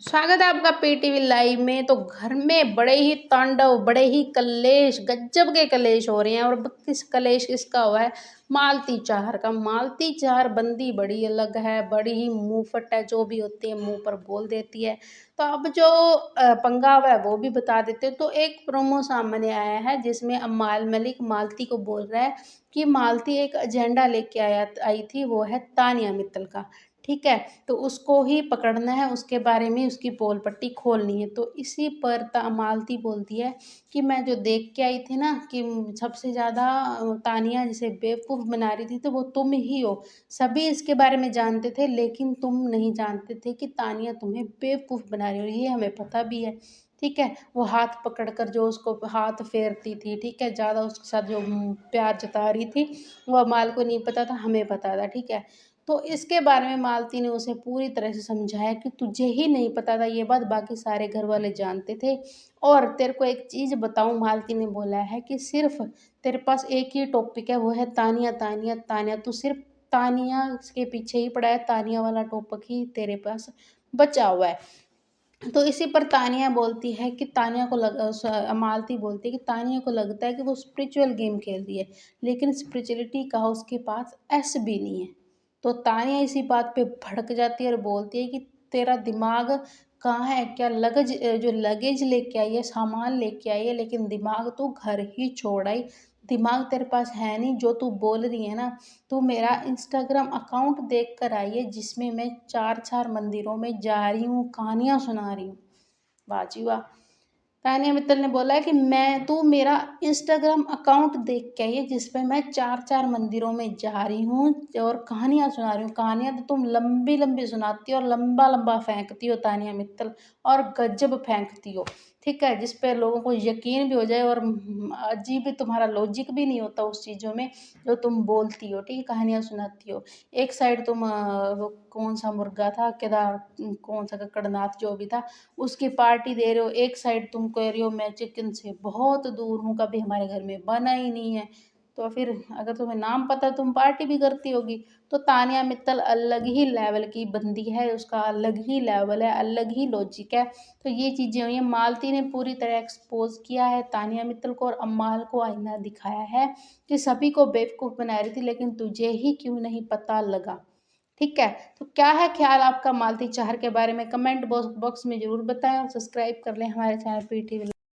स्वागत है आपका पीटीवी लाइव में। तो घर में बड़े ही तांडव, बड़े ही कलेश, गज्जब के कलेश हो रहे हैं। और किस कलेश किसका हुआ है? मालती चाहर का। मालती चाहर बंदी बड़ी अलग है, बड़ी ही मुंहफट है, जो भी होती है मुंह पर बोल देती है। तो अब जो पंगा हुआ है वो भी बता देते हैं। तो एक प्रोमो सामने आया है जिसमें अम्माल मलिक मालती को बोल रहा है कि मालती एक एजेंडा लेके आई थी, वो है तानिया मित्तल का। ठीक है, तो उसको ही पकड़ना है, उसके बारे में उसकी पोल पट्टी खोलनी है। तो इसी पर मालती बोलती है कि मैं जो देख के आई थी ना कि सबसे ज़्यादा तानिया जिसे बेवकूफ़ बना रही थी तो वो तुम ही हो। सभी इसके बारे में जानते थे लेकिन तुम नहीं जानते थे कि तानिया तुम्हें बेवकूफ़ बना रही हो, ये हमें पता भी है। ठीक है, वो हाथ पकड़ कर जो उसको हाथ फेरती थी, ठीक है, ज़्यादा उसके साथ जो प्यार जता रही थी, वो अमाल को नहीं पता था, हमें पता था। ठीक है, तो इसके बारे में मालती ने उसे पूरी तरह से समझाया कि तुझे ही नहीं पता था ये बात, बाकी सारे घर वाले जानते थे। और तेरे को एक चीज़ बताऊं, मालती ने बोला है कि सिर्फ तेरे पास एक ही टॉपिक है, वो है तानिया तानिया तानिया। तू सिर्फ तानिया के पीछे ही पड़ा है, तानिया वाला टॉपिक ही तेरे पास बचा हुआ है। तो इसी पर तानिया बोलती है कि मालती बोलती है कि तानिया को लगता है कि वो स्पिरिचुअल गेम खेल रही है, लेकिन स्पिरिचुअलिटी का उसके पास एस भी नहीं है। तो तानिया इसी बात पे भड़क जाती है और बोलती है कि तेरा दिमाग कहाँ है? क्या जो लगेज लेके आई है, सामान लेके आई है, लेकिन दिमाग तो घर ही छोड़ आई। दिमाग तेरे पास है नहीं। जो तू बोल रही है ना, तू मेरा इंस्टाग्राम अकाउंट देख कर आई है जिसमें मैं 4-4 मंदिरों में जा रही हूँ, कहानियाँ सुना रही हूँ। वाह जी वाह! तानिया मित्तल ने बोला है कि मैं तू मेरा इंस्टाग्राम अकाउंट देख के आई है जिसपे मैं 4-4 मंदिरों में जा रही हूँ और कहानियाँ सुना रही हूँ। कहानियाँ तो तुम लंबी-लंबी सुनाती हो और लंबा-लंबा फेंकती हो तानिया मित्तल, और गज़ब फेंकती हो। ठीक है, जिस पे लोगों को यकीन भी हो जाए और अजीब भी, तुम्हारा लॉजिक भी नहीं होता उस चीज़ों में जो तुम बोलती हो, ठीक है, कहानियाँ सुनाती हो। एक साइड तुम वो कौन-सा मुर्गा था, कौन-सा ककड़नाथ जो भी था, उसकी पार्टी दे रहे हो। एक साइड तुम कह रही हो मैं चिकन से बहुत दूर हूँ, कभी हमारे घर में बना ही नहीं है। तो फिर अगर तुम्हें नाम पता है तुम पार्टी भी करती होगी। तो तानिया मित्तल अलग ही लेवल की बंदी है, उसका अलग ही लेवल है, अलग ही लॉजिक है। तो ये चीज़ें हुई हैं। मालती ने पूरी तरह एक्सपोज किया है तानिया मित्तल को और अम्माल को आईना दिखाया है कि सभी को बेवकूफ़ बना रही थी, लेकिन तुझे ही क्यों नहीं पता लगा। ठीक है, तो क्या है ख्याल आपका मालती चाहर के बारे में? कमेंट बॉक्स में ज़रूर बताएं और सब्सक्राइब कर लें हमारे चैनल पीटीवी।